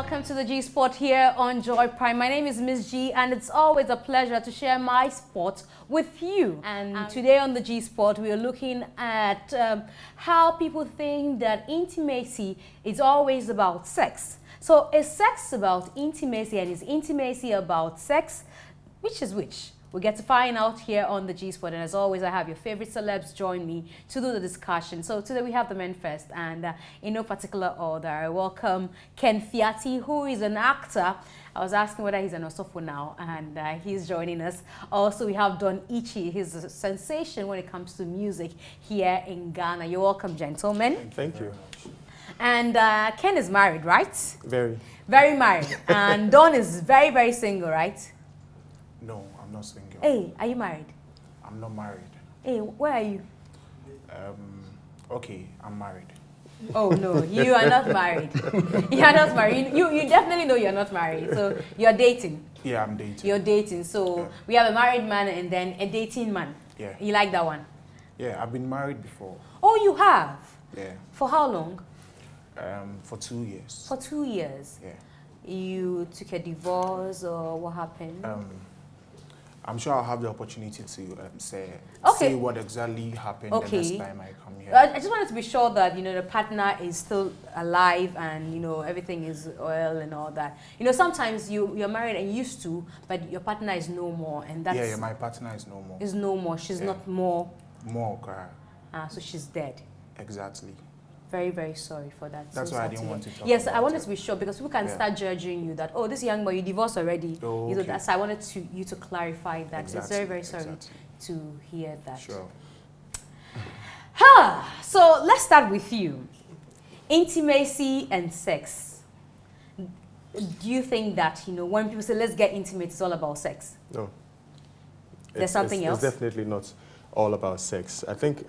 welcome to the G Spot here on Joy Prime. My name is MzGee, and it's always a pleasure to share my sport with you. And today on the G Spot, we are looking at how people think that intimacy is always about sex. So is sex about intimacy, and is intimacy about sex? Which is which? We get to find out here on the G Spot, and as always, I have your favorite celebs join me to do the discussion. So today we have the men first, and in no particular order, I welcome Ken Fiati, who is an actor. I was asking whether he's an osofo now, and he's joining us. Also, we have Don Ichi. He's a sensation when it comes to music here in Ghana. You're welcome, gentlemen. Thank you. And Ken is married, right? Very. Very married. And Don is very, very single, right? No, I'm not single. Hey, are you married? I'm not married. Hey, where are you? Okay, I'm married. Oh no, you are not married. You are not married. You definitely know you're not married. So you're dating. Yeah, I'm dating. You're dating. So yeah. We have a married man and then a dating man. Yeah. You like that one? Yeah, I've been married before. Oh, you have? Yeah. For how long? For 2 years. For 2 years? Yeah. You took a divorce or what happened? I'm sure I'll have the opportunity to say what exactly happened the next time I come here. I just wanted to be sure that, you know, the partner is still alive and, you know, everything is well and all that. You know, sometimes you're married and used to, but your partner is no more, and that's... Yeah, my partner is no more. Is no more. She's not more... More, correct. So she's dead. Exactly. Very, very sorry for that. That's why I didn't want to talk Yes, about I wanted it. to be sure, because people can start judging you that, oh, this young boy, you divorced already. Oh, you know, okay. so I wanted you to clarify that. Exactly. It's very, very sorry to hear that. Sure. So let's start with you. Intimacy and sex. Do you think that, you know, when people say, let's get intimate, it's all about sex? No. There's something else? It's definitely not all about sex. I think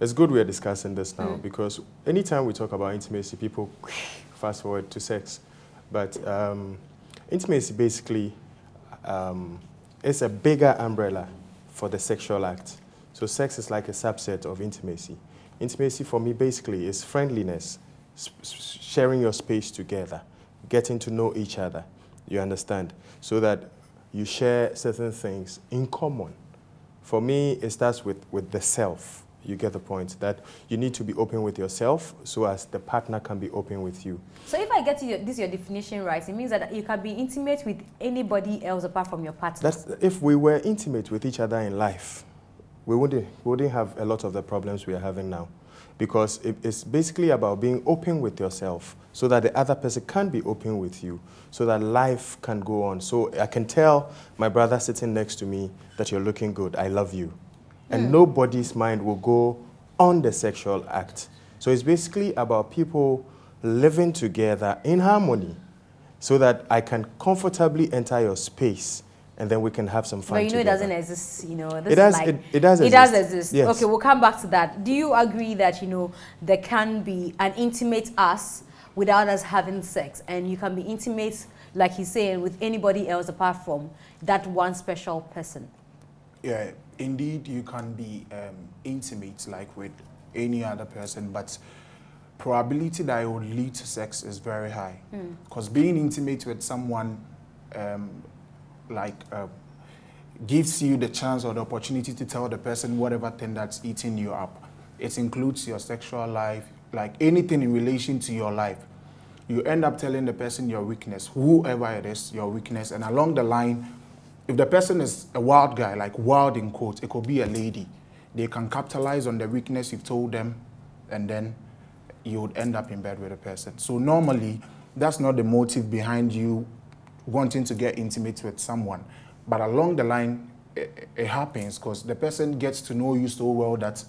it's good we're discussing this now, because anytime we talk about intimacy, people fast forward to sex. But intimacy basically is a bigger umbrella for the sexual act. So sex is like a subset of intimacy. Intimacy for me basically is friendliness, sharing your space together, getting to know each other, you understand, so that you share certain things in common. For me, it starts with the self. You get the point, that you need to be open with yourself so as the partner can be open with you. So if I get your definition right, it means that you can be intimate with anybody else apart from your partner. If we were intimate with each other in life, we wouldn't have a lot of the problems we are having now. Because it's basically about being open with yourself so that the other person can be open with you, so that life can go on. So I can tell my brother sitting next to me that you're looking good, I love you. And nobody's mind will go on the sexual act. So it's basically about people living together in harmony so that I can comfortably enter your space and then we can have some fun together. But you know it doesn't exist, you know. It does exist. It does exist. Yes. Okay, we'll come back to that. Do you agree that, you know, there can be an intimate us without us having sex, and you can be intimate, like he's saying, with anybody else apart from that one special person? Yeah, indeed, you can be intimate like with any other person, but probability that it would lead to sex is very high. Because being intimate with someone gives you the chance or the opportunity to tell the person whatever thing that's eating you up. It includes your sexual life, like anything in relation to your life. You end up telling the person your weakness, whoever it is, your weakness, and along the line, if the person is a wild guy, like wild in quotes, it could be a lady, they can capitalize on the weakness you've told them, and then you would end up in bed with a person. So normally, that's not the motive behind you wanting to get intimate with someone. But along the line, it happens because the person gets to know you so well that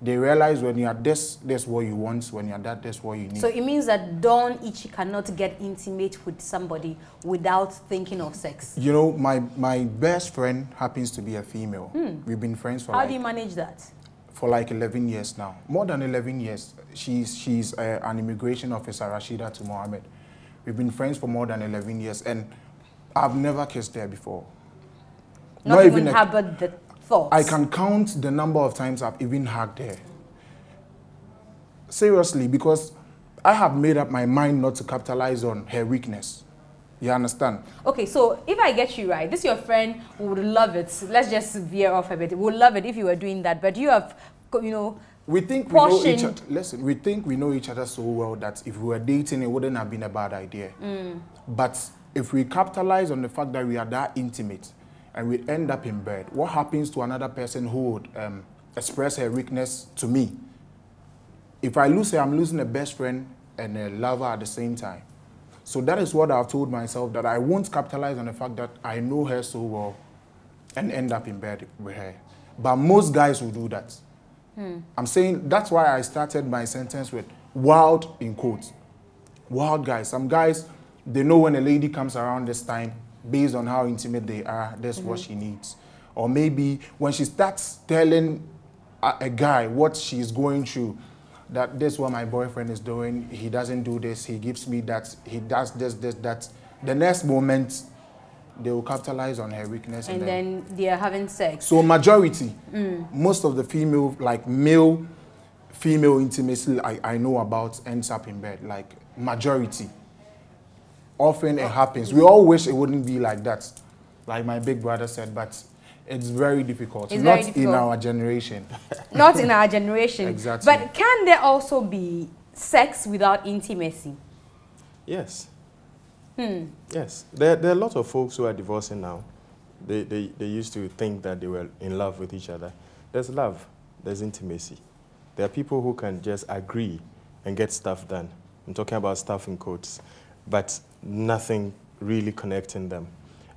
they realize when you're this what you want, when you're that, this what you need. So it means that Don Ichi cannot get intimate with somebody without thinking of sex. You know, my best friend happens to be a female. We've been friends for How do you manage that? For like 11 years now. More than 11 years. She's an immigration officer, Rashida to Mohammed. We've been friends for more than 11 years, and I've never kissed her before. Not even harbored the thoughts? I can count the number of times I've even hugged her. Seriously, because I have made up my mind not to capitalize on her weakness. You understand? Okay, so if I get you right, this your friend would love it. Let's just veer off a bit. Would love it if you were doing that, but you have, you know, we think we know each other. Listen, we think we know each other so well that if we were dating, it wouldn't have been a bad idea. But if we capitalize on the fact that we are that intimate and we end up in bed, what happens to another person who would express her weakness to me? If I lose her, I'm losing a best friend and a lover at the same time. So that is what I've told myself, that I won't capitalize on the fact that I know her so well and end up in bed with her. But most guys will do that. I'm saying that's why I started my sentence with wild in quotes. Wild guys. Some guys, they know when a lady comes around this time, based on how intimate they are, that's what she needs. Or maybe when she starts telling a guy what she's going through, that this is what my boyfriend is doing, he doesn't do this, he gives me that, he does this, that. The next moment, they will capitalize on her weakness. And then they are having sex. So majority, most of the female, like male-female intimacy I know about ends up in bed, like majority. Often it happens. We all wish it wouldn't be like that, like my big brother said, but it's very difficult. It's not very difficult. In our generation. Not in our generation. Exactly. But can there also be sex without intimacy? Yes. Yes. There are a lot of folks who are divorcing now. They used to think that they were in love with each other. There's love. There's intimacy. There are people who can just agree and get stuff done. I'm talking about stuff in quotes, but nothing really connecting them.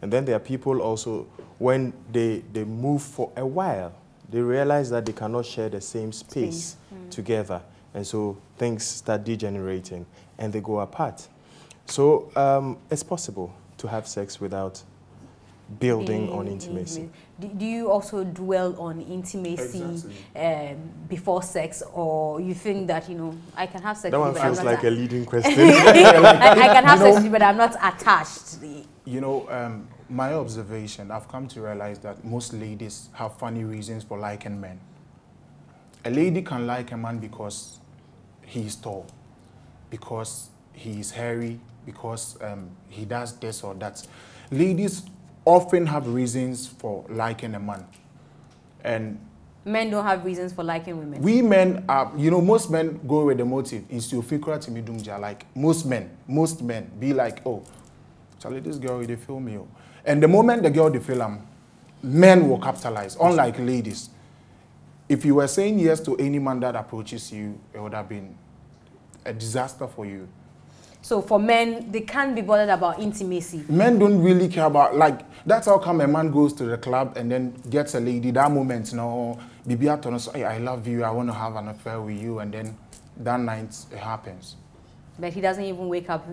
And then there are people also, when they move for a while, they realize that they cannot share the same space together. And so things start degenerating and they go apart. So it's possible to have sex without building on intimacy. Do you also dwell on intimacy before sex, or you think that, you know, I can have sex that with one you, but feels I'm not like a leading question. I can have sex with you, but I'm not attached. You know, my observation, I've come to realize that most ladies have funny reasons for liking men. A lady can like a man because he's tall, because he's hairy, because he does this or that. Ladies often have reasons for liking a man. And men don't have reasons for liking women. We men are, you know, most men go with the motive. Like most men be like, oh, Charlie, this girl, they feel me. Oh. And the moment the girl, they feel him, men will capitalize, unlike ladies. If you were saying yes to any man that approaches you, it would have been a disaster for you. So for men, they can't be bothered about intimacy. Men don't really care about, like, that's how come a man goes to the club and then gets a lady, that moment, you know, hey, I love you, I want to have an affair with you, and then that night it happens. But he doesn't even wake up,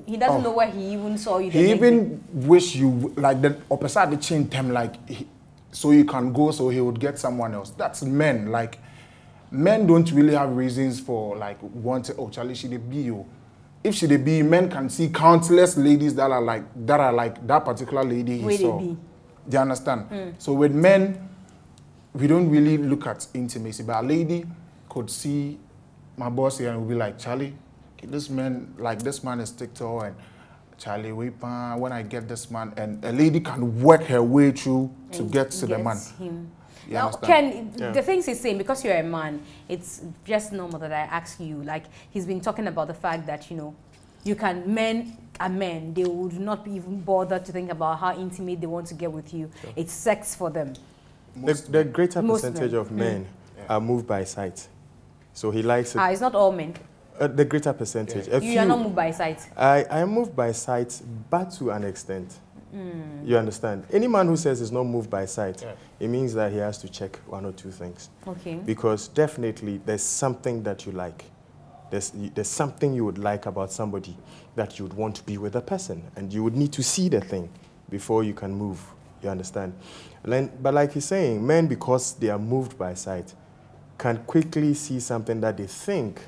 he doesn't know where he even saw you. He even wish you, like, the opposite the chain them, like, so you can go, so he would get someone else. That's men, like, men don't really have reasons for, like, wanting, oh, Charlie, she did be you. If she be, men can see countless ladies that are like that particular lady he saw. Do you understand? So with men, we don't really look at intimacy. But a lady could see my boss here and will be like, Charlie, this man, like this man is TikTok, and Charlie, when I get this man, and a lady can work her way through to get to the man. Now, Ken, the things he's saying, because you're a man, it's just normal that I ask you, like, he's been talking about the fact that, you know, men are men. They would not even bother to think about how intimate they want to get with you. Sure. It's sex for them. The greater percentage of men are moved by sight. So he likes it. It's not all men. The greater percentage. You are not moved by sight. I am moved by sight, but to an extent. You understand? Any man who says he's not moved by sight, it means that he has to check one or two things. Okay. Because definitely there's something that you like. There's something you would like about somebody that you would want to be with a person. And you would need to see the thing before you can move. You understand? But like he's saying, men, because they are moved by sight, can quickly see something that they think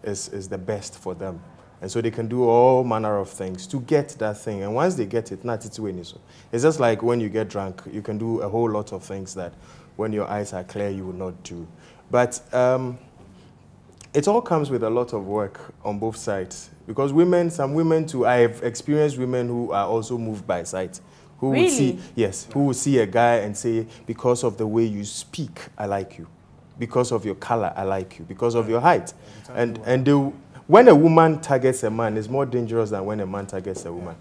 is the best for them. And so they can do all manner of things to get that thing. And once they get it, it's just like when you get drunk, you can do a whole lot of things that when your eyes are clear, you will not do. But it all comes with a lot of work on both sides. Because some women too, I have experienced women who are also moved by sight. Who really? Would see, yes, who will see a guy and say, because of the way you speak, I like you. Because of your color, I like you. Because of your height. When a woman targets a man, it's more dangerous than when a man targets a woman.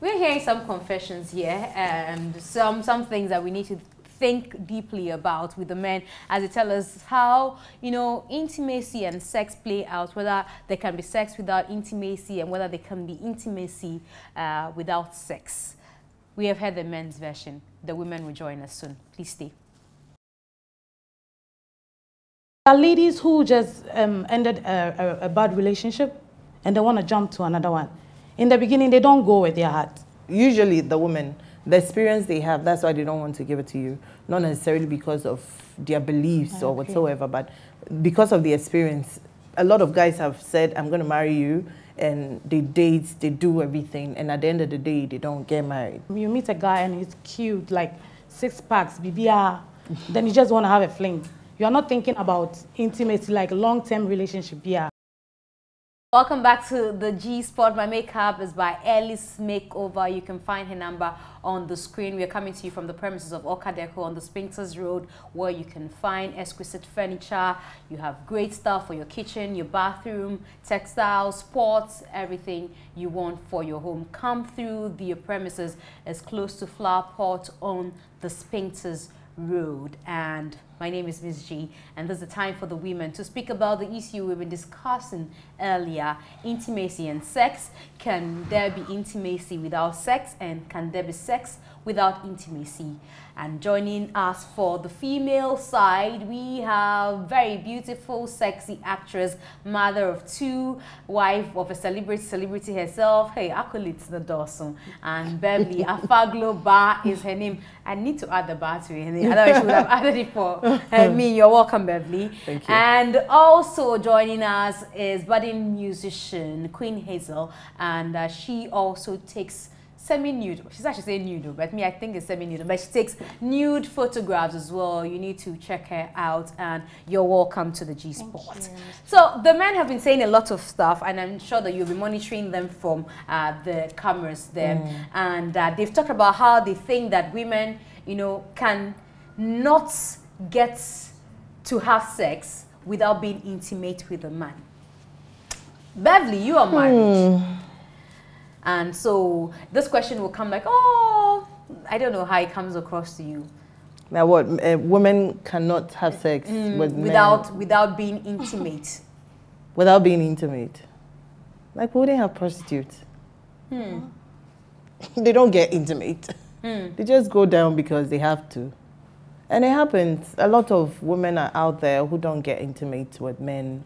We're hearing some confessions here and some things that we need to think deeply about with the men as they tell us how, you know, intimacy and sex play out, whether there can be sex without intimacy and whether there can be intimacy without sex. We have heard the men's version. The women will join us soon. Please stay. There are ladies who just ended a bad relationship and they want to jump to another one. In the beginning, they don't go with their heart. Usually the women, the experience they have, that's why they don't want to give it to you. Not necessarily because of their beliefs or whatsoever, but because of the experience. A lot of guys have said, I'm going to marry you, and they date, they do everything, and at the end of the day, they don't get married. You meet a guy and he's cute, like 6 packs, BBR, then you just want to have a fling. You're not thinking about intimacy, like long-term relationship, yeah. Welcome back to the G Spot. My makeup is by Ellis Makeover. You can find her number on the screen. We are coming to you from the premises of Orca Deco on the Spinksers Road, where you can find exquisite furniture. You have great stuff for your kitchen, your bathroom, textiles, sports, everything you want for your home. Come through the premises as close to Flower Pot on the Spinksers Road. And my name is MzGee, and this is the time for the women to speak about the issue we've been discussing earlier: intimacy and sex. Can there be intimacy without sex, and can there be sex without intimacy? And joining us for the female side, we have very beautiful, sexy actress, mother of 2, wife of a celebrity herself. Hey, accolades the Dawson. And Beverly Afaglo Bar is her name. I need to add the bar to her name. Otherwise, she would have added it for me. You're welcome, Beverly. Thank you. And also joining us is budding musician Queen Hazel, and she also takes semi-nude. She's actually saying nude, but me, I think it's semi-nude. But she takes nude photographs as well. You need to check her out, and you're welcome to the G Spot. So the men have been saying a lot of stuff, and I'm sure that you'll be monitoring them from the cameras there. And they've talked about how they think that women, you know, can not get to have sex without being intimate with a man. Beverly, you are married. And so this question will come like, oh, I don't know how it comes across to you. Now what, women cannot have sex with men without being intimate. Without being intimate. Like, we wouldn't have prostitutes. They don't get intimate. They just go down because they have to. And it happens. A lot of women are out there who don't get intimate with men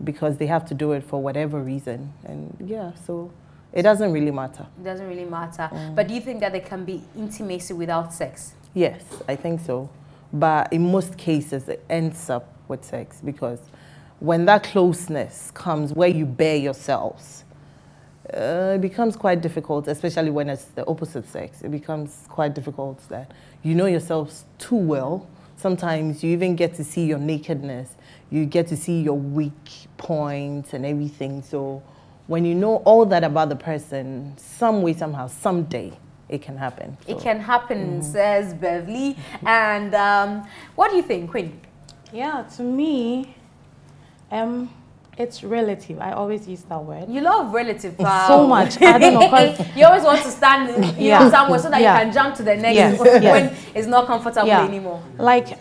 because they have to do it for whatever reason. And yeah, so it doesn't really matter. It doesn't really matter. But do you think that there can be intimacy without sex? Yes, I think so. But in most cases, it ends up with sex, because when that closeness comes where you bear yourselves, it becomes quite difficult, especially when it's the opposite sex. It becomes quite difficult that you know yourselves too well. Sometimes you even get to see your nakedness. You get to see your weak points and everything. So when you know all that about the person, some way, somehow, someday, it can happen. So. It can happen, says Beverly. And what do you think, Queen? Yeah, to me, it's relative. I always use that word. You love relative so much. I don't know. You always want to stand you know, somewhere so that you can jump to the next when it's not comfortable anymore. Like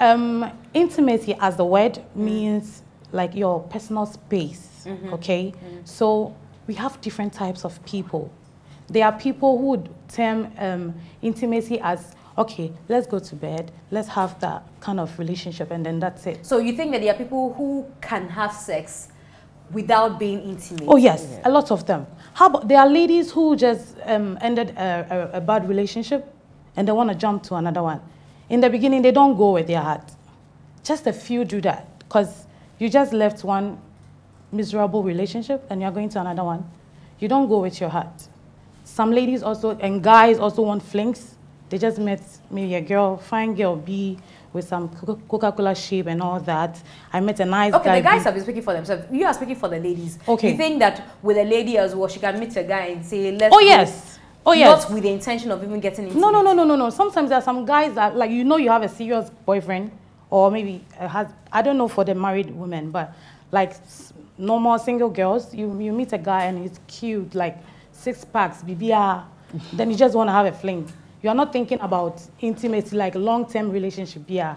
intimacy as the word means like your personal space, okay? So we have different types of people. There are people who would term intimacy as, okay, let's go to bed, let's have that kind of relationship, and then that's it. So you think that there are people who can have sex without being intimate? Oh yes, a lot of them. How about, there are ladies who just ended a bad relationship and they want to jump to another one. In the beginning, they don't go with their heart. Just a few do that, because you just left one miserable relationship and you're going to another one. You don't go with your heart. Some ladies also, and guys also want flings. They just met maybe a girl, fine girl, B, with some Coca-Cola shape and all that. I met a nice guy. Okay, the guys have been speaking for themselves. You are speaking for the ladies. Okay. You think that with a lady as well, she can meet a guy and say, let's Oh, yes. Oh, yes. Not with the intention of even getting into No. Sometimes there are some guys that, like, you have a serious boyfriend, or maybe I don't know for the married women, but like normal single girls, you meet a guy and he's cute, like 6 packs, BBR, then you just want to have a fling. You are not thinking about intimacy, like long-term relationship, yeah.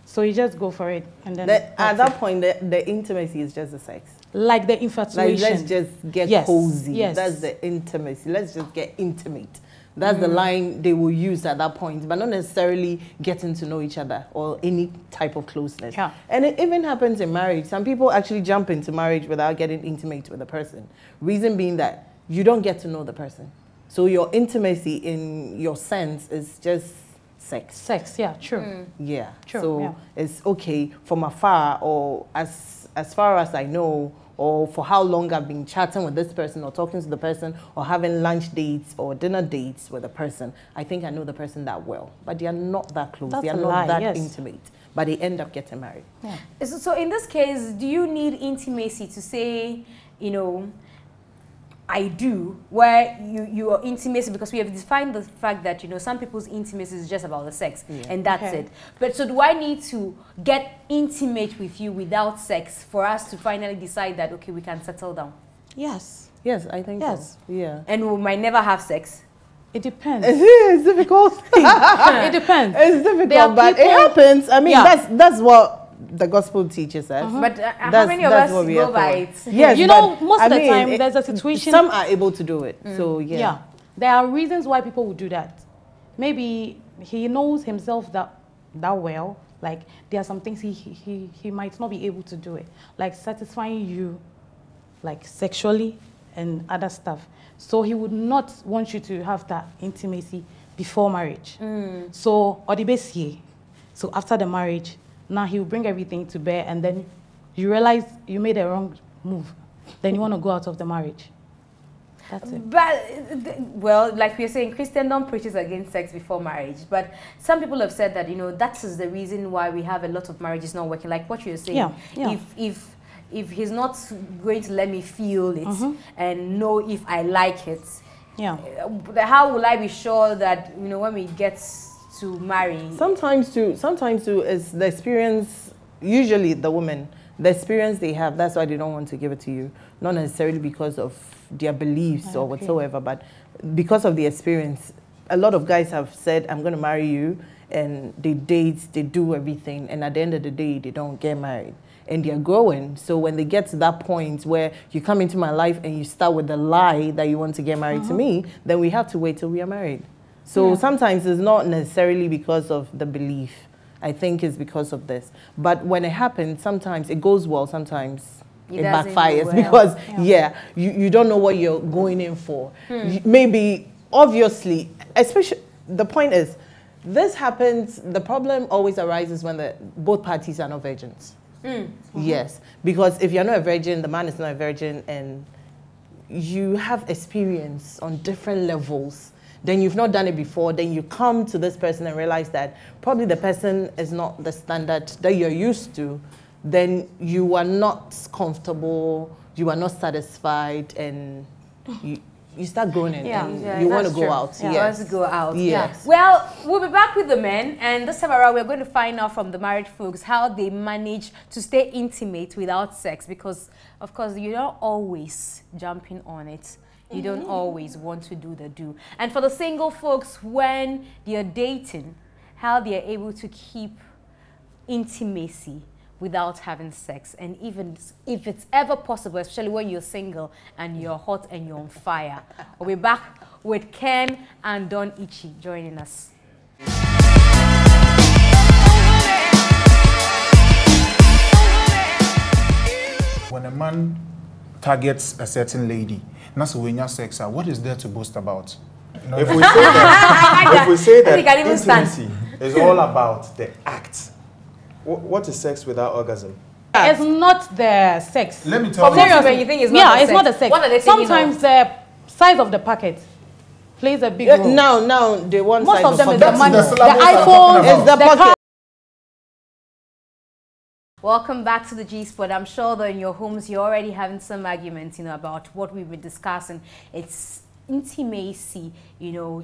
So you just go for it, and then at that point, the intimacy is just the sex. Like the infatuation. Like, let's just get cozy. Yes. That's the intimacy. Let's just get intimate. That's the line they will use at that point, but not necessarily getting to know each other or any type of closeness. Yeah. And it even happens in marriage. Some people actually jump into marriage without getting intimate with the person. Reason being that you don't get to know the person. So your intimacy in your sense is just sex. Sex, yeah, true. Yeah. True, So yeah. it's okay from afar, or as far as I know, or for how long I've been chatting with this person or talking to the person or having lunch dates or dinner dates with a person, I think I know the person that well. But they are not that close. That's they are a not lie, that yes. intimate. But they end up getting married. Yeah. So in this case, do you need intimacy to say, you know, I do, where you are intimacy, because we have defined the fact that, you know, some people's intimacy is just about the sex, and that's it. But so do I need to get intimate with you without sex for us to finally decide that, okay, we can settle down? Yes. Yes, I think Yes. so. Yeah. And we might never have sex? It depends. It's difficult. It depends. It's There are difficult, but it people- happens. I mean, Yeah. that's what the gospel teaches us. But how many of us what we go are by for. it? Yes, You but, know, most I of the mean, time, there's a situation- Some are able to do it. So yeah. Yeah. There are reasons why people would do that. Maybe he knows himself that well. Like, there are some things he might not be able to do it. Like satisfying you, like sexually and other stuff. So he would not want you to have that intimacy before marriage. So, or the best year. So after the marriage, now he will bring everything to bear, and then you realize you made a wrong move. Then you want to go out of the marriage. That's it. But, well, like we were saying, Christendom preaches against sex before marriage. But some people have said that, you know, that is the reason why we have a lot of marriages not working. Like what you're saying. Yeah. If he's not going to let me feel it and know if I like it, Yeah. how will I be sure that, you know, when we get to marry? Sometimes too is the experience, usually the women, the experience they have, that's why they don't want to give it to you. Not necessarily because of their beliefs or whatsoever, but because of the experience. A lot of guys have said, I'm going to marry you, and they date, they do everything, and at the end of the day, they don't get married. And they're growing. So when they get to that point where you come into my life and you start with the lie that you want to get married to me, then we have to wait till we are married. So sometimes it's not necessarily because of the belief. I think it's because of this. But when it happens, sometimes it goes well, sometimes it doesn't go backfires well. because, you don't know what you're going in for. Maybe, obviously, especially, the point is, this happens, the problem always arises when both parties are not virgins. Yes, because if you're not a virgin, the man is not a virgin, and you have experience on different levels, then you've not done it before, then you come to this person and realize that probably the person is not the standard that you're used to, then you are not comfortable, you are not satisfied, and you start groaning and you want to go out. You want to go out. Yes. Well, we'll be back with the men, and this time around we're going to find out from the married folks how they manage to stay intimate without sex, because of course you don't always jumping on it. You don't always want to do the do. And for the single folks, when they're dating, how they're able to keep intimacy without having sex, and even if it's ever possible, especially when you're single and you're hot and you're on fire. We'll be back with Ken and Don Ichi joining us. When a man targets a certain lady, that's when you have sex, what is there to boast about? You know, If we say that, You can even stand. intimacy is all about the act, what is sex without orgasm? It's not the sex. let me tell you. Seriously, you think it's not the it's sex? not the sex. What are they thinking Sometimes of? the size of the packet plays a big role. Now, they want Most size of them is That's the money, the the syllabus I'm talking iPhones, about. It's the the pocket. car. Welcome back to the G Spot. I'm sure that in your homes you're already having some arguments, about what we've been discussing. It's intimacy,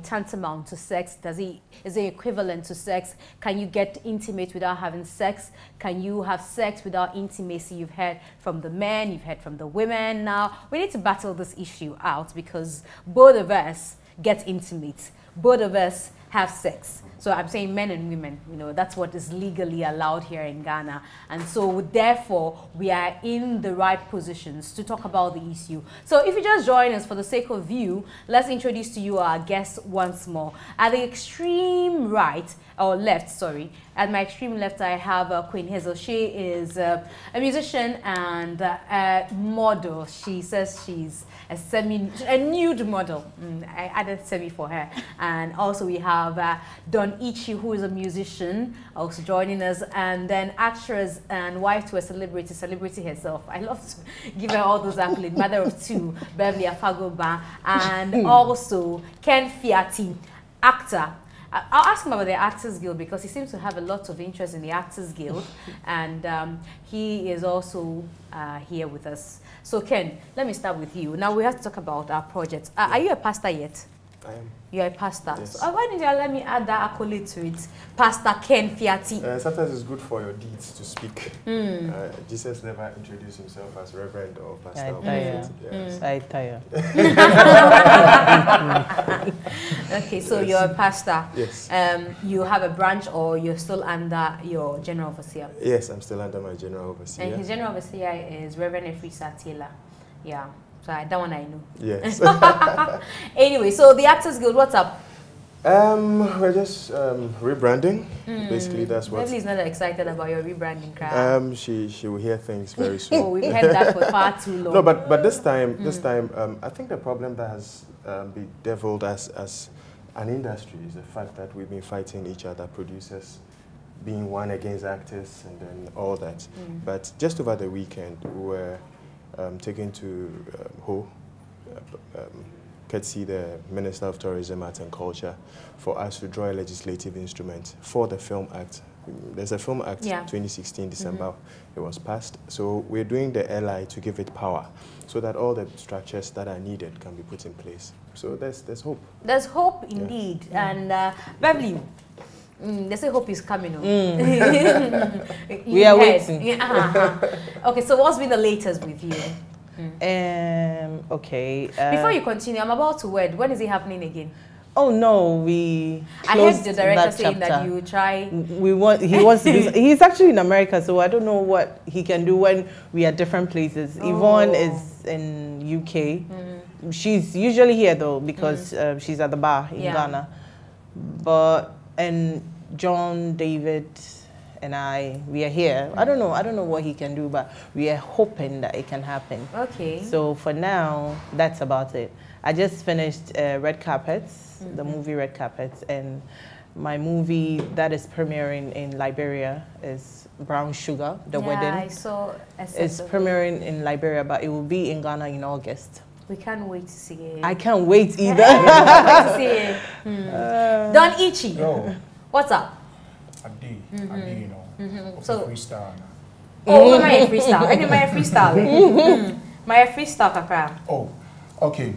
tantamount to sex. Is it equivalent to sex? Can you get intimate without having sex? Can you have sex without intimacy? You've heard from the men, you've heard from the women. Now, we need to battle this issue out because both of us get intimate. Both of us have sex. So I'm saying men and women, that's what is legally allowed here in Ghana. And so therefore, we are in the right positions to talk about the issue. So if you just join us for the sake of you, let's introduce to you our guests once more. At the extreme right, or left, sorry, at my extreme left, I have Queen Hazel. She is a musician and a model. She says she's a nude model. I added semi for her. And also we have Don Ichi, who is a musician, also joining us, and then actress and wife to a celebrity herself. I love to give her all those accolades, mother of two, Beverly Afagoba, and also Ken Fiati, actor. I'll ask him about the Actors Guild because he seems to have a lot of interest in the Actors Guild, and he is also here with us. So Ken, let me start with you. Now we have to talk about our project. Are you a pastor yet? I am. You're a pastor. Yes. So why didn't you let me add that accolade to it? Pastor Ken Fiati. Sometimes it's good for your deeds to speak. Jesus never introduced himself as reverend or pastor. I tire. Okay, so you're a pastor. Yes. You have a branch, or you're still under your general overseer? Yes, I'm still under my general overseer. And his general overseer is Reverend Efrisa Taylor. Yeah. So that one I know. Yes. Anyway, so the Actors Guild, what's up? We're just rebranding. Basically, that's what. Beverly is not excited about your rebranding, crowd. She will hear things very soon. Oh, we've heard that for far too long. No, but this time, I think the problem that has bedeviled us as an industry is the fact that we've been fighting each other, producers being one against actors, and then all that. But just over the weekend, we were taken to Ho, courtesy the Minister of Tourism, Arts and Culture, for us to draw a legislative instrument for the Film Act. There's a Film Act, 2016 December, it was passed. So we're doing the LI to give it power, so that all the structures that are needed can be put in place. So there's hope. There's hope indeed. And Beverly, they say hope is coming. We are waiting. Okay, so what's been the latest with you? Okay. Before you continue, I'm about to wed. When is it happening again? Oh no, I heard the director saying that you try. He wants to do. He's actually in America, so I don't know what he can do when we are different places. Yvonne is in UK. She's usually here though because she's at the bar in Ghana. And John, David, and we are here. I don't know what he can do, but we are hoping that it can happen. Okay. So for now, that's about it. I just finished Red Carpets, the movie Red Carpets, and my movie that is premiering in Liberia is Brown Sugar, The Wedding. I saw it's premiering in Liberia, but it will be in Ghana in August. We can't wait to see it. I can't wait either. I can't wait to see it. Don Ichi, what's up? Adi, So freestyle. Oh, my freestyle. I need my freestyle. My freestyle, kakra. Oh, okay.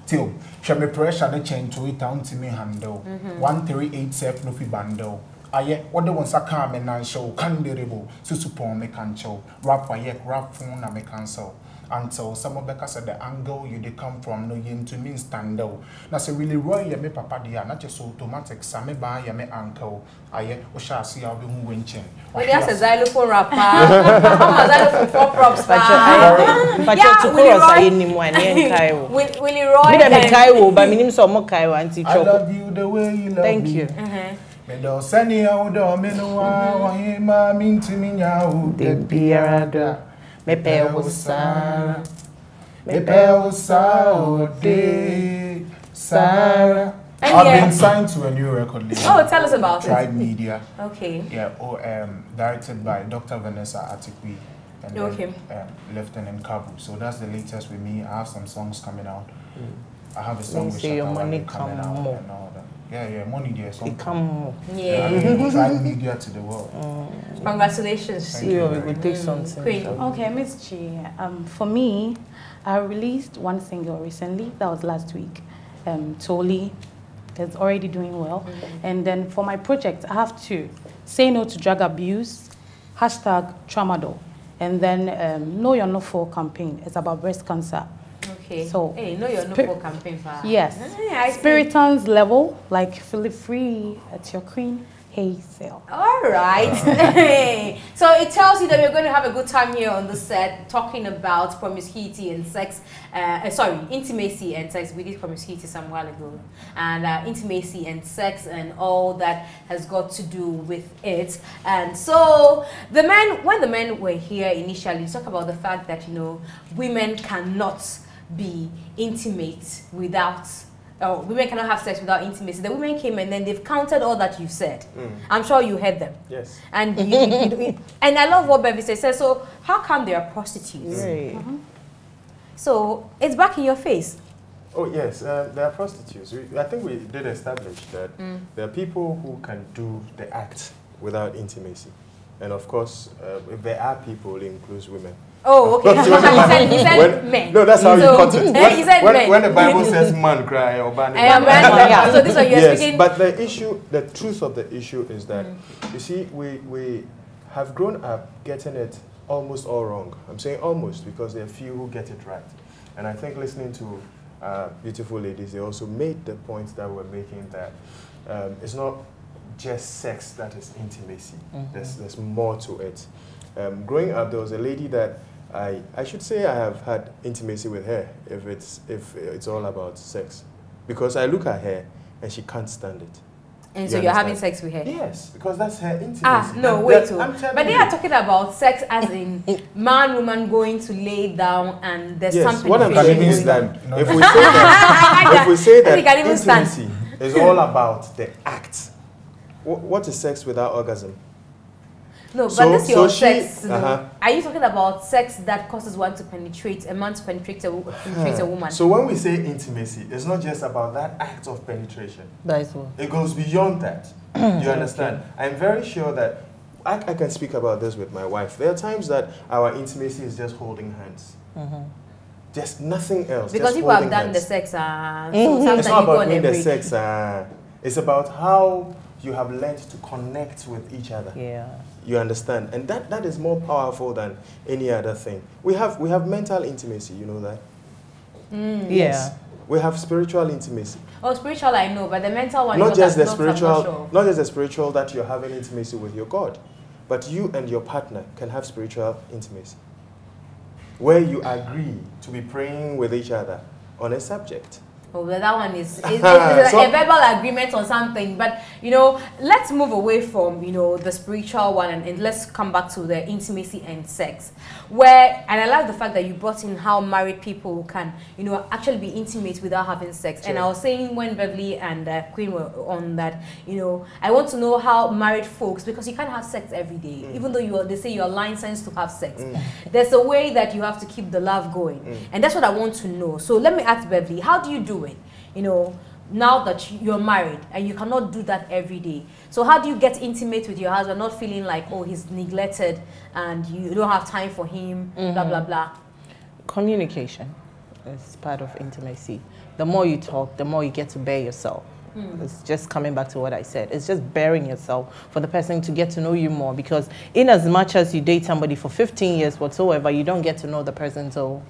Till, shall me pressure the chain to it down to me handle. 138 self no fi bundle. Aye, what the ones are calm and show, canderable, susupon me can show, rap rap phone and me cancel. Until some of Becca said the angle you they come from no yin to mean stand out. Now say really roy ya me papa dia, not just automatic, some buy ya me uncle. Aye, we shall see how we winching. Oh, there's a xylophone rapper. I'm a xylophone for props. Willie Roy. I love you the way you love Thank me. you. Medo sani audo menua wahima minti minyao de biarada. Me peusa de Sarah. I've been signed to a new record label. Oh, tell us about Tribe Media. Okay. Yeah. Directed by Dr. Vanessa Atikwi and then, Lieutenant Kabu. So that's the latest with me. I have some songs coming out. I have a song with Shaka Wale coming out and all that. Yeah, money there. Become Try media to the world. Congratulations. See, we could take something. Queen. Okay, MzGee. For me, I released one single recently. That was last week. Totally, it's already doing well. And then for my project, I have to say no to drug abuse, #tramadol, and then Know Your No For campaign. It's about breast cancer. Okay. So, hey, Know Your No For campaign. Yes. Spiritons level, like feel free at your queen. Hey, sale. All right. So it tells you that we're going to have a good time here on the set talking about promiscuity and sex. Intimacy and sex. We did promiscuity some while ago. And intimacy and sex and all that has got to do with it. And so when the men were here initially, talk about the fact that, you know, women cannot be intimate without women cannot have sex without intimacy. The women came and then they've counted all that you've said. I'm sure you heard them. Yes. And and I love what Beverly says. So how come they are prostitutes? Right. So it's back in your face. Oh yes, there are prostitutes. I think we did establish that there are people who can do the act without intimacy. And of course, if there are people, it includes women. Oh, okay. He said men. No, that's how you cut it. He said men. When the Bible says man cry or ban. So this one you're yes, speaking. but the truth of the issue is that, you see, we have grown up getting it almost all wrong. I'm saying almost because there are few who get it right. And I think listening to beautiful ladies, they also made the point that we're making that it's not just sex that is intimacy. There's more to it. Growing up, there was a lady that I should say I have had intimacy with her if it's all about sex, because I look at her and she can't stand it. And so you're having sex with her? Yes, because that's her intimacy. Ah, no, wait. But they are talking about sex as in man, woman going to lay down and there's something. What I'm saying is that if we say that intimacy is all about the act, what is sex without orgasm? No, but this your sex. Are you talking about sex that causes one to penetrate, a man to penetrate a woman? So when we say intimacy, it's not just about that act of penetration. That is what. It goes beyond that. You understand? I'm very sure that I can speak about this with my wife. There are times that our intimacy is just holding hands. Just nothing else. Because people have done the sex. So it's not about doing the sex. It's about how you have learned to connect with each other. Yeah. You understand? And that is more powerful than any other thing. We have mental intimacy, you know that? Yes. We have spiritual intimacy. Oh, spiritual I know, but the mental one not is just the not spiritual, sure. not just the spiritual that you're having intimacy with your God, but you and your partner can have spiritual intimacy, where you agree to be praying with each other on a subject. Oh, well, that one is a verbal agreement on something. But, you know, let's move away from, you know, the spiritual one and let's come back to the intimacy and sex. And I like the fact that you brought in how married people can, you know, actually be intimate without having sex. Sure. And I was saying when Beverly and Queen were on that, you know, I want to know how married folks, because you can't have sex every day, even though they say you're licensed to have sex. There's a way that you have to keep the love going. And that's what I want to know. So let me ask Beverly, how do you do it? You know, now that you're married and you cannot do that every day. So how do you get intimate with your husband, not feeling like, oh, he's neglected and you don't have time for him, blah, blah, blah? Communication is part of intimacy. The more you talk, the more you get to bear yourself. It's just coming back to what I said. It's just bearing yourself for the person to get to know you more, because in as much as you date somebody for 15 years whatsoever, you don't get to know the person till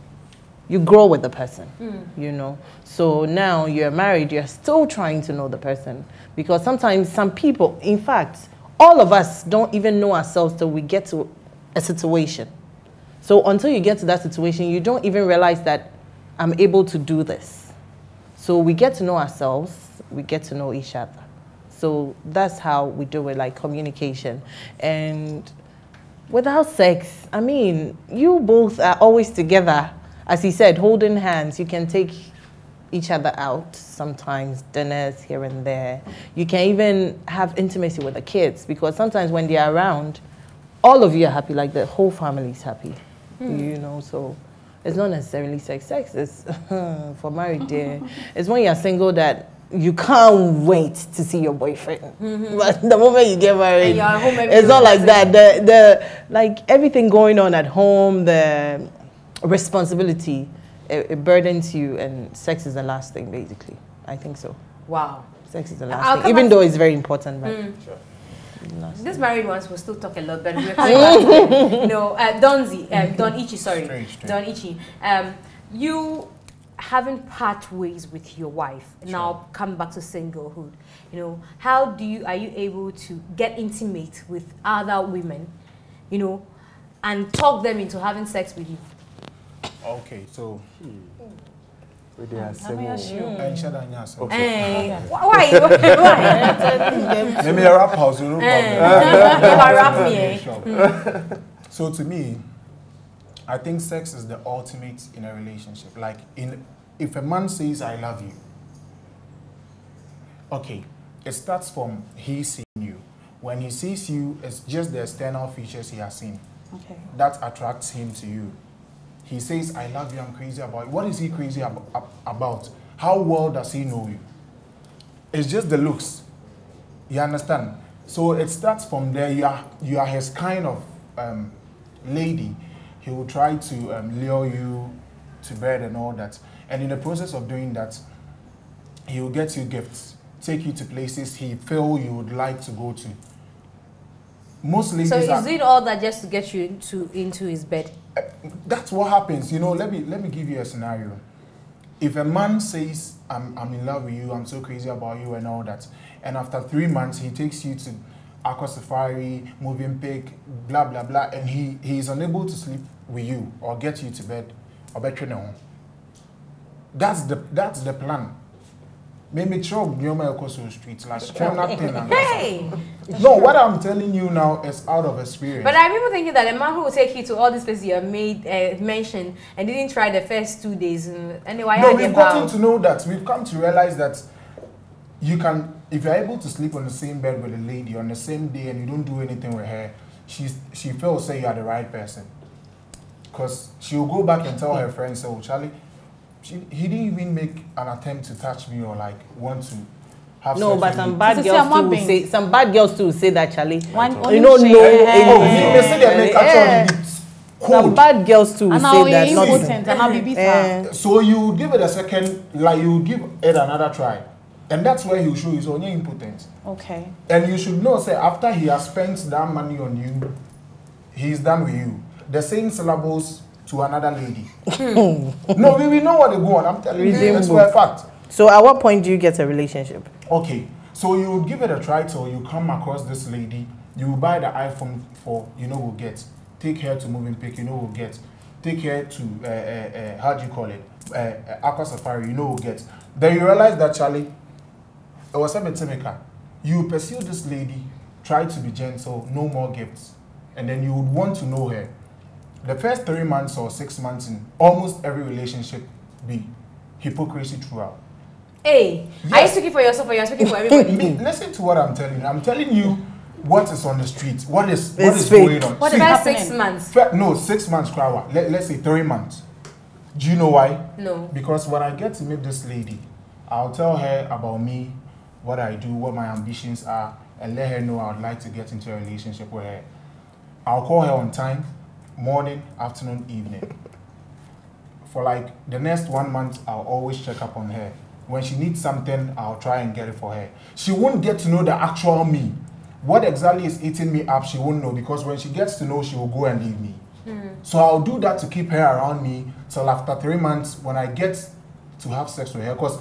you grow with the person, you know. So now you're married, you're still trying to know the person, because sometimes some people, in fact, all of us don't even know ourselves till we get to a situation. So until you get to that situation, you don't even realize that I'm able to do this. So we get to know ourselves, we get to know each other. So that's how we do it, like communication. And without sex, I mean, you both are always together. As he said, holding hands, you can take each other out sometimes, dinners here and there. You can even have intimacy with the kids, because sometimes when they're around, all of you are happy, like the whole family is happy, you know, so it's not necessarily sex. Sex is for married, dear. It's when you're single that you can't wait to see your boyfriend. But the moment you get married, home it's not like that. The like everything going on at home, the responsibility, it burdens you, and sex is the last thing, basically. I think so. Wow. Sex is the last thing, even though it's very important. But These married ones will still talk a lot, but we're coming back to them. No, Don Ichi, sorry. Straight. Don Ichi. You having part ways with your wife, now coming back to singlehood, you know, how are you able to get intimate with other women, you know, and talk them into having sex with you? Okay, so With the assembly. Why? Let me wrap house. No problem. So to me, I think sex is the ultimate in a relationship. Like if a man says I love you, okay, it starts from he seeing you. When he sees you, it's just the external features he has seen. Okay. That attracts him to you. He says, I love you, I'm crazy about you. What is he crazy about? How well does he know you? It's just the looks. You understand? So it starts from there. You are his kind of lady. He will try to lure you to bed and all that. And in the process of doing that, he will get you gifts, take you to places he feel you would like to go to. Most ladies. So he's doing all that just to get you into his bed? That's what happens. You know, let me give you a scenario. If a man says, I'm in love with you, I'm so crazy about you and all that, and after 3 months he takes you to Aqua Safari, moving pig, blah blah blah, and he is unable to sleep with you or get you to bed or bet you know. That's the plan. Maybe trouble you may go to streets like hey. No, what I'm telling you now is out of experience. But I'm even thinking that a man who will take you to all these places you have mentioned and didn't try the first 2 days. Anyway, no, we've gotten to know that. We've come to realize that you can, if you're able to sleep on the same bed with a lady on the same day and you don't do anything with her, she feels say you are the right person. Because she'll go back and tell her friends, oh, Charlie, he didn't even make an attempt to touch me or like want to have sex. No, but some bad girls too say that, Charlie. You don't know. They say they make actually some bad girls too say that. So you give it a second, like you give it another try, and that's where he'll show you only impotent. Okay. And you should know, say after he has spent that money on you, he's done with you. The same syllables to another lady. No, we know what they go on. I'm telling you, that's for a fact. So at what point do you get a relationship? Okay, so you give it a try till you come across this lady, you buy the iPhone 4, you know we'll get. Take her to Movenpick, you know we'll get. Take her to, how do you call it? Aqua Safari, you know we'll get. Then you realize that, Charlie, it was a bit. You pursue this lady, try to be gentle, no more gifts. And then you would want to know her. The first 3 months or 6 months in almost every relationship be hypocrisy throughout. Hey, yes. Are you speaking for yourself or you're speaking for everybody? Listen to what I'm telling you. I'm telling you what is on the street. What is going on. What about 6 months? No, 6 months, let's say 3 months. Do you know why? No. Because when I get to meet this lady, I'll tell her about me, what I do, what my ambitions are, and let her know I would like to get into a relationship with her. I'll call her on time. Morning, afternoon, evening. For like the next 1 month, I'll always check up on her. When she needs something, I'll try and get it for her. She won't get to know the actual me. What exactly is eating me up, she won't know, because when she gets to know, she will go and leave me. So I'll do that to keep her around me till after 3 months when I get to have sex with her. Because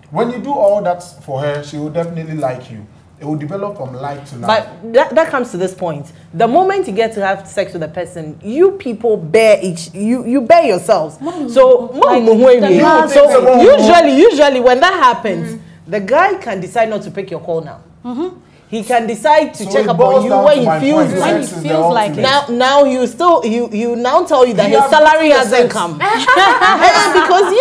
when you do all that for her, she will definitely like you. It will develop from like to like. But that comes to this point. The moment you get to have sex with a person, you people bear you bear yourselves. So usually when that happens, the guy can decide not to pick your call now. He can decide to check up on you when he feels like it. Now you now tell you that his salary hasn't come. Because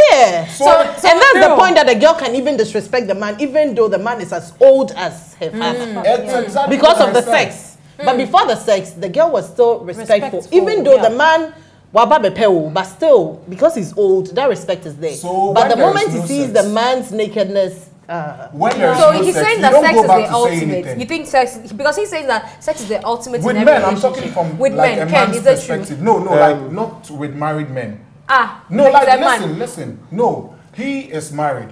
and that's the point that the girl can even disrespect the man, even though the man is as old as her father. Exactly because of the sex. But before the sex, the girl was still respectful. Even though the man but still, because he's old, that respect is there. So but the moment he sees the man's nakedness, When there is So no he's sex, saying you that don't sex go is back the to say ultimate. anything. You think sex, because he's saying that sex is the ultimate With in men, every I'm relationship. talking from with like men. a Ken, man's is that true? perspective. No, like not with married men. No, like like he's a man. listen. No, he is married.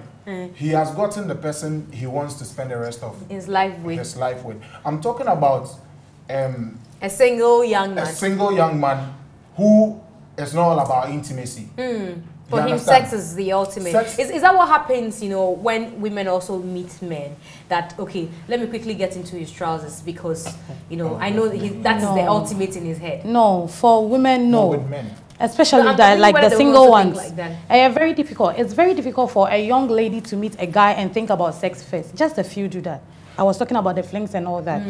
He has gotten the person he wants to spend the rest of His life with. his life with. I'm talking about A single young man. a single young man who is not all about intimacy. For You him, understand? sex is the ultimate. Sex- Is that what happens, you know, when women also meet men? That, okay, let me quickly get into his trousers because, you know, I know that is the ultimate in his head. No, for women, no. With men. Especially But I'm that, thinking like whether the they will single also ones. think like Very difficult. It's very difficult for a young lady to meet a guy and think about sex first. Just a few do that. I was talking about the flings and all that.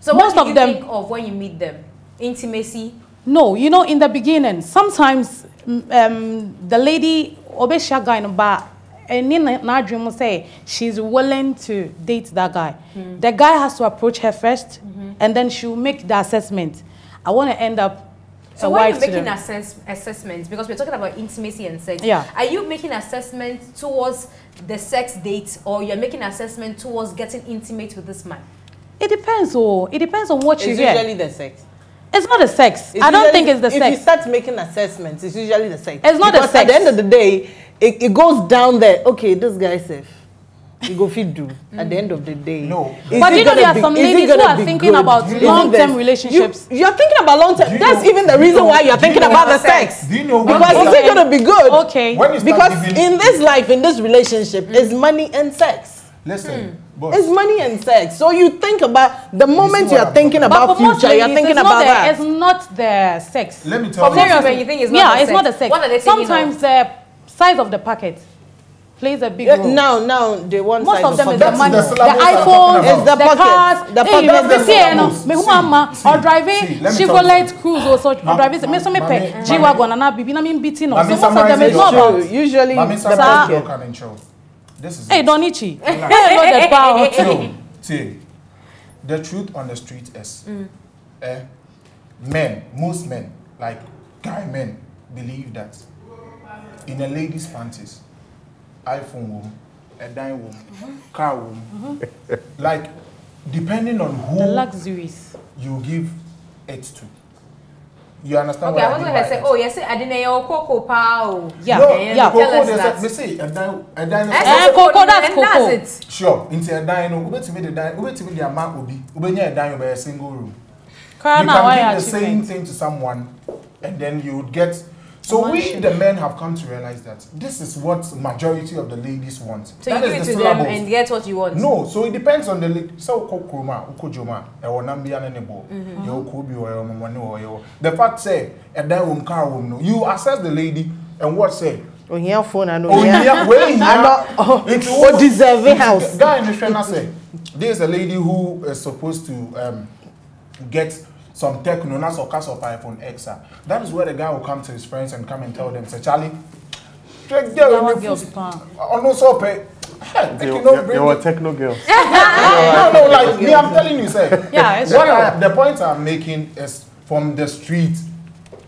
So Most what of do you them- think of when you meet them? Intimacy? No, you know, in the beginning, sometimes the lady, obesha guy no ba, and in na dream say she's willing to date that guy. The guy has to approach her first, and then she'll make the assessment. I want to end up So a when wife you're to making them. assessments, because we're talking about intimacy and sex, Yeah. are you making assessment towards the sex date, or you're making assessment towards getting intimate with this man? It depends. Oh, it depends on what you It's hear. usually the sex. It's not the sex. It's I don't usually- think it's the if sex. you start making assessments, it's usually the sex. It's not the Because at the sex. end of the day, it goes down there. Okay, this guy safe. You go feed do at the end of the day. No. Is But it you know, there gonna are be- some is it ladies who gonna are be thinking good? about Is it long-term this? relationships. You're thinking about long term. Do you That's know- even the do you reason know- why you're do thinking you know about the what sex. Do you know Because what- is it gonna be good? Okay. When you start Because giving- in this life, in this relationship, it's money and sex. Listen, boss. It's money and sex. So you think about the moment what you're I'm thinking talking But about for most future, you're ladies, thinking it's not about the, that. It's not the sex. Let me For tell most you. women, you think it's not Yeah, the it's sex. not the sex. What are they thinking Sometimes of? the size of the packet plays a big Yeah, role. now they want Most of them is the That's money, the the syllables I'm talking iPhones, about. It's the the pocket, cars, the hey, pocket. you That's the see, no, syllables. me who See, am see, or driving see, let me tell you Chevrolet something. Cruise or so, or driving me so me pay G-Wagon and I be na me beating no. So most of them is not about. Usually Mami, the summarize pocket. your can intro. This is Hey, it. Donichi. Hey, not the power. Yo, see, the truth on the street is, most men, like guy men, believe that in a lady's panties, iPhone womb, a dime womb, car womb, like depending on The who luxuries. you give it to. You understand Okay, what I I was mean going by to say, it? oh, yes, I didn't know Coco Pao. Yeah, No, yeah. Tell us Coco, that. they say a dime. Coco, that's and Coco. that's it. Sure, into a dime, no, wait to me the dime, wait to me the amount will be, a dime by a single room. Cry You now, why can give the same achievement? thing to someone and then you would get. So we, the men, have come to realize that this is what majority of the ladies want. So That you is give it the to them syllables. and get what you want. No, so it depends on the lady. So Kokroma, Ukojoma, Ewonambia Nenebo, Yokobi or Mamano. The fact say, and then won't car won't know. You assess the lady and what say? Oh, here phone and Oh, yeah, wait, oh, deserving house. Guy in the trainer say, there's a lady who is supposed to get some techno, not so cast of iPhone X. That is where the guy will come to his friends and come and tell them, say, Charlie, check girls oh, no, so pay. You're a techno girl. No, like me, I'm telling you, say. Yeah, it's What the point I'm making is from the street.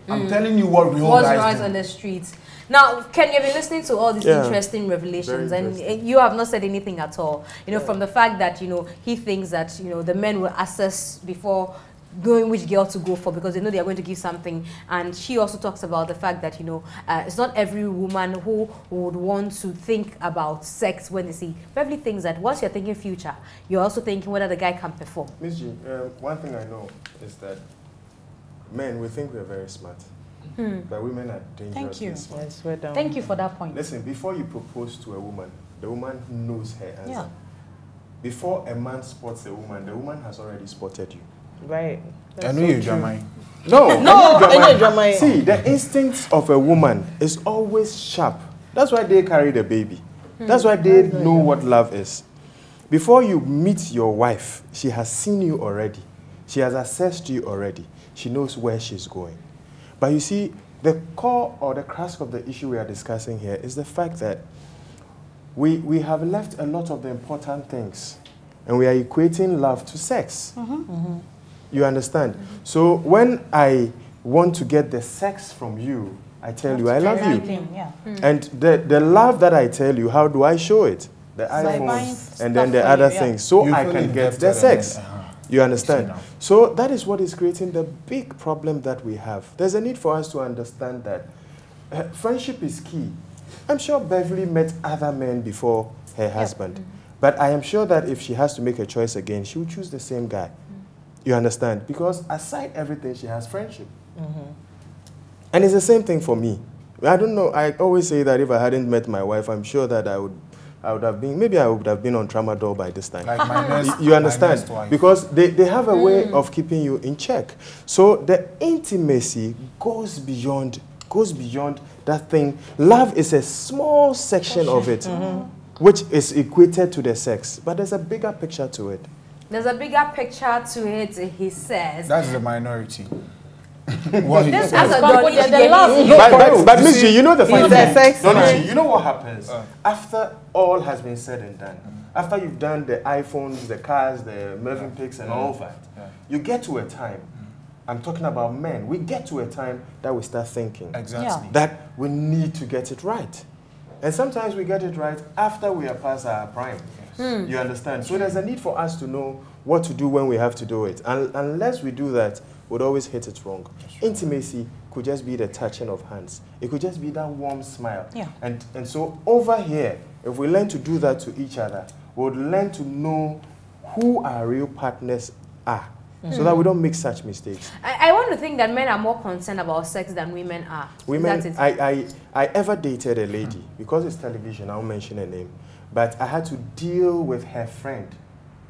I'm telling you what real What's guys right do. on the streets. Now, Ken, you've been listening to all these Yeah. interesting revelations, Very and interesting. you have not said anything at all. You know, from the fact that, you know, he thinks that, you know, the men will assess before knowing which girl to go for because they know they are going to give something. And she also talks about the fact that, you know, it's not every woman who would want to think about sex when they see. Beverly thinks that once you're thinking future, you're also thinking whether the guy can perform. MzGee, one thing I know is that men, we think we're very smart. But women are dangerously you. smart. I swear down. Thank you for that point. Listen, before you propose to a woman, the woman knows her answer. Yeah. Before a man spots a woman, the woman has already spotted you. Right. I know you're Jamai. No, I know drama. See, the instincts of a woman is always sharp. That's why they carry the baby. That's why they know what love is. Before you meet your wife, she has seen you already. She has assessed you already. She knows where she's going. But you see, the core or the crux of the issue we are discussing here is the fact that we have left a lot of the important things and we are equating love to sex. You understand? So when I want to get the sex from you, I tell you I love you. Yeah. And the love that I tell you, how do I show it? the buying iPhone, and then stuff the for other you, yeah. things, so You I feel can get indebted the and sex. then, You understand? See now. So that is what is creating the big problem that we have. There's a need for us to understand that friendship is key. I'm sure Beverly met other men before her husband. But I am sure that if she has to make a choice again, she will choose the same guy. You understand? Because aside everything, she has friendship. And it's the same thing for me. I don't know. I always say that if I hadn't met my wife, I'm sure that I would have been, maybe I would have been on tramadol by this time. Like my next, You understand? my next wife. Because they have a way of keeping you in check. So the intimacy goes beyond that thing. Love is a small section of it, which is equated to the sex. But there's a bigger picture to it. There's a bigger picture to it, he says. That's the minority. This As is a a company, Donny the love- Jiggy. But MzGee, you know the funny the thing? sex Donny man. G, you know what happens? After all has been said and done, after you've done the iPhones, the cars, the Mervyn Picks and all that, you get to a time, I'm talking about men, we get to a time that we start thinking Exactly. that we need to get it right. And sometimes we get it right after we are past our prime. You understand? So there's a need for us to know what to do when we have to do it. And unless we do that, we'd always hit it wrong. Intimacy could just be the touching of hands. It could just be that warm smile. Yeah. And so over here, if we learn to do that to each other, we'll learn to know who our real partners are. So that we don't make such mistakes. I want to think that men are more concerned about sex than women are. Women, Is that it? I ever dated a lady, because it's television, I won't mention her name, but I had to deal with her friend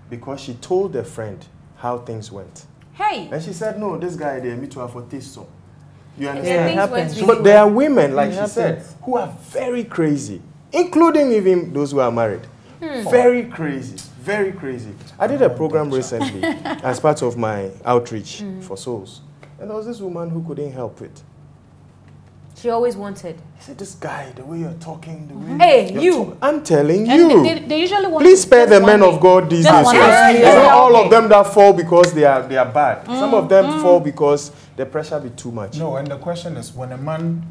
because she told the friend how things went. Hey! And she said, no, this guy, they meet her for taste so. You Yeah, understand? things went happens. really So there are well. women, like It she said, happens. who are very crazy, including even those who are married. Very crazy, very crazy. I did a program recently as part of my outreach for souls. And there was this woman who couldn't help it. She always wanted. I said, this guy, the way you're talking, the way Hey, you're you! I'm telling And you. they usually want Please to spare just the men one of day. God these Just days. one Yes. day. It's not Yeah. all of them that fall because they are bad. Some of them fall because the pressure be too much. No, and the question is, when a man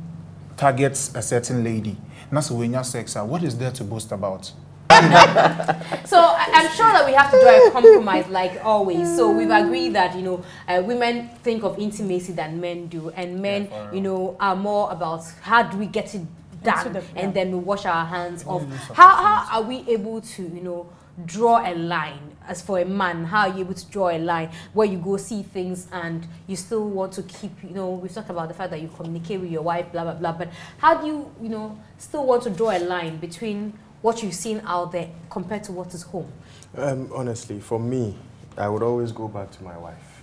targets a certain lady, that's when you sex, what is there to boast about? So I'm sure that we have to do a compromise like always. So we've agreed that, you know, women think of intimacy than men do, and men, you know, are more about how do we get it done, and then we wash our hands off. How are we able to, you know, draw a line? As for a man, how are you able to draw a line where you go see things and you still want to keep, you know, we've talked about the fact that you communicate with your wife, blah, blah, blah, but how do you, you know, still want to draw a line between what you've seen out there compared to what is home? Honestly, for me, I would always go back to my wife.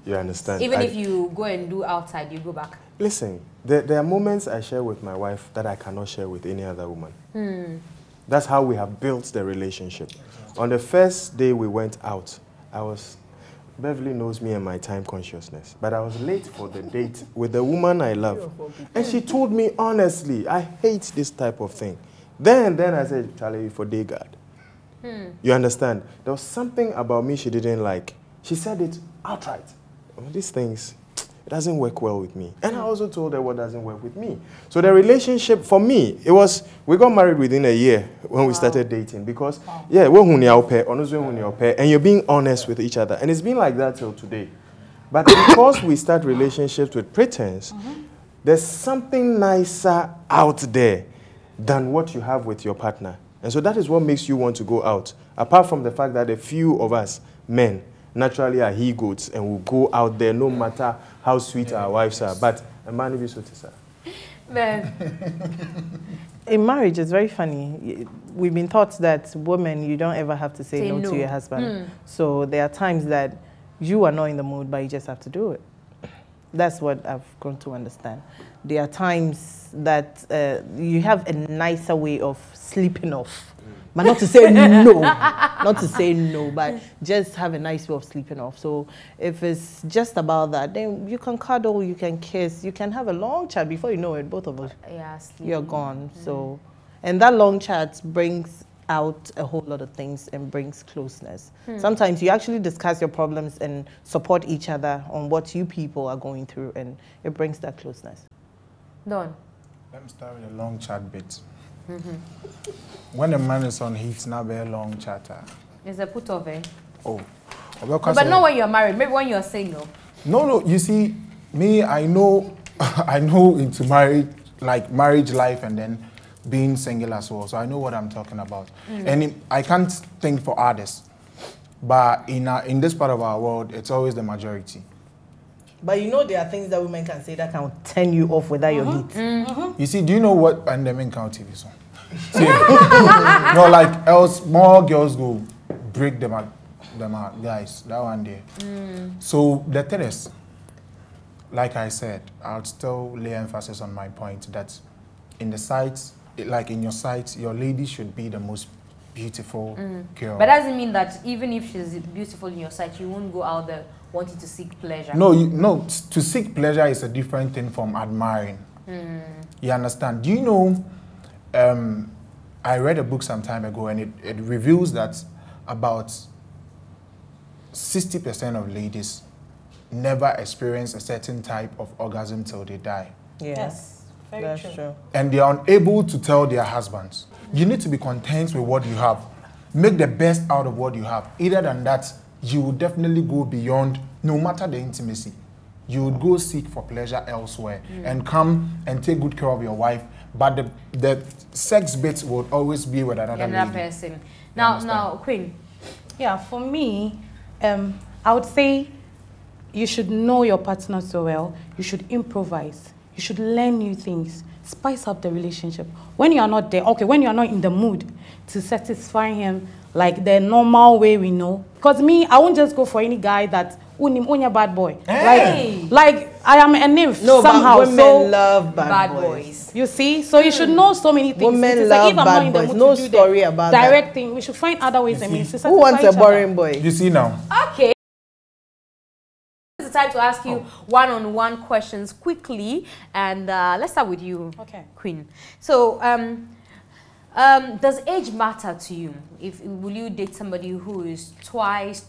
You understand? Even if you go and do outside, you go back. Listen, there are moments I share with my wife that I cannot share with any other woman. That's how we have built the relationship. On the first day we went out, Beverly knows me and my time consciousness, but I was late for the date with the woman I love. And she told me honestly, I hate this type of thing. Then I said, Charlie, for day guard. You understand? There was something about me she didn't like. She said it outright. These things, it doesn't work well with me. And I also told her what doesn't work with me. So the relationship, for me, we got married within a year when we started dating. Because, yeah, and you're being honest with each other. And it's been like that till today. But because we start relationships with pretense, there's something nicer out there than what you have with your partner. And so that is what makes you want to go out. Apart from the fact that a few of us, men, naturally are he-goats and will go out there no matter how sweet our wives are. But a man will be sweet, sir. In marriage, it's very funny. We've been taught that women, you don't ever have to say no to your husband. So there are times that you are not in the mood, but you just have to do it. That's what I've grown to understand. There are times that you have a nicer way of sleeping off. But not to say no, not to say no, but just have a nice way of sleeping off. So if it's just about that, then you can cuddle, you can kiss, you can have a long chat. Before you know it, both of us, you're gone. So, and that long chat brings out a whole lot of things and brings closeness. Sometimes you actually discuss your problems and support each other on what you people are going through, and it brings that closeness. Done. Let me start with a long chat bit. When a man is on heat, not very long chatter. It's a put off, eh? Oh. No, but not when you're married, maybe when you're single. No, you see, me, I know, I know into marriage, like marriage life and then being single as well. So I know what I'm talking about. And I can't think for others. But in this part of our world, it's always the majority. But you know there are things that women can say that can turn you off without your heat. You see, do you know what pandemic count TV song? No, like else more girls go break them out, guys. That one day. So the thing is, like I said, I'll still lay emphasis on my point that in the sites, like in your sites, your lady should be the most beautiful girl. But doesn't mean that even if she's beautiful in your sight, you won't go out there wanting to seek pleasure. No, no. To seek pleasure is a different thing from admiring. You understand? Do you know? I read a book some time ago, and it reveals that about 60% of ladies never experience a certain type of orgasm till they die. Yes, that's true. And they are unable to tell their husbands. You need to be content with what you have. Make the best out of what you have. Either than that, you will definitely go beyond, no matter the intimacy. You would go seek for pleasure elsewhere and come and take good care of your wife. But the sex bits would always be with another person. Now, Queen. Yeah, for me, I would say you should know your partner so well. You should improvise. You should learn new things. Spice up the relationship. When you are not there, okay, when you are not in the mood to satisfy him like the normal way we know. Because me, I won't just go for any guy that unya bad boy. Hey. Like I am a nymph somehow. But women love bad boys. You see? So you should know so many things. Women love if I'm bad not in the boys. mood No to do story the about direct that. thing. We should find other ways. I mean, to Who wants satisfy a each boring other. boy? You see now? Okay. It's time to ask you one-on-one questions quickly, and let's start with you, Queen. So, does age matter to you? Will you date somebody who is thrice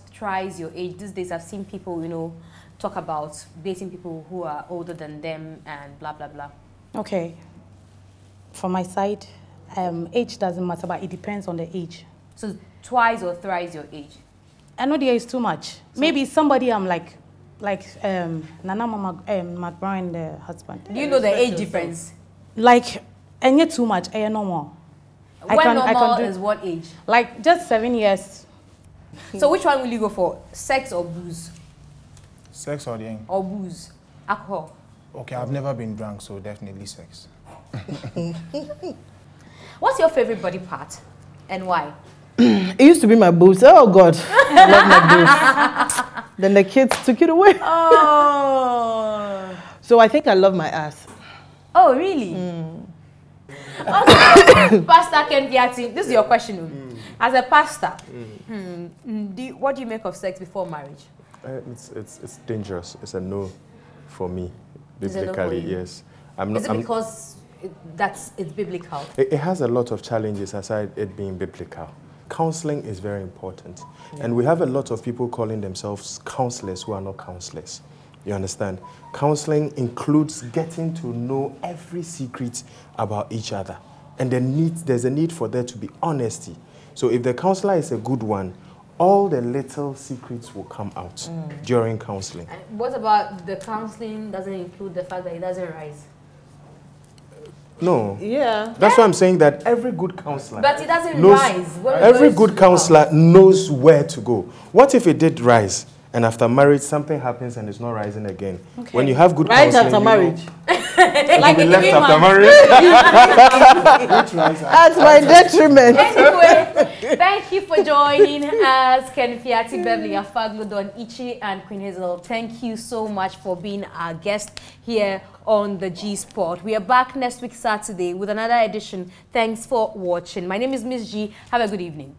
your age? These days, I've seen people, you know, talk about dating people who are older than them and blah blah blah. Okay. From my side, age doesn't matter, but it depends on the age. So twice or thrice your age? I know the age is too much. So maybe somebody I'm like Nana Mama McBride, the husband. Do you know the age difference? Like, and yet too much, no more. When normal is what age? Like just 7 years. So which one will you go for? Sex or booze? Sex or the or booze? Alcohol? Okay, I've never been drunk, so definitely sex. What's your favorite body part and why? It used to be my boobs. Oh God, I love my boobs. Then the kids took it away. Oh. So I think I love my ass. Oh really? Okay. Pastor Ken Viati, this is your question. As a pastor, what do you make of sex before marriage? It's dangerous. It's a no for me, biblically. No for you? Yes. Is it because it's biblical? It has a lot of challenges aside it being biblical. Counseling is very important. And we have a lot of people calling themselves counselors who are not counselors. You understand? Counseling includes getting to know every secret about each other. And there's a need for there to be honesty. So if the counselor is a good one, all the little secrets will come out during counseling. And what about the counseling doesn't include the fact that it doesn't rise? No. Yeah. That's why I'm saying that every good counselor... But it doesn't rise. Every good counselor knows where to go. What if it did rise, and after marriage something happens and it's not rising again? Okay. When you have good counseling... Right after marriage. Like be left after marriage. At my detriment. Anyway, thank you for joining us, Ken Fiati, Beverly Afaglu, Don Ichi, and Queen Hazel. Thank you so much for being our guest here on the G Sport. We are back next week Saturday with another edition. Thanks for watching. My name is MzGee. Have a good evening.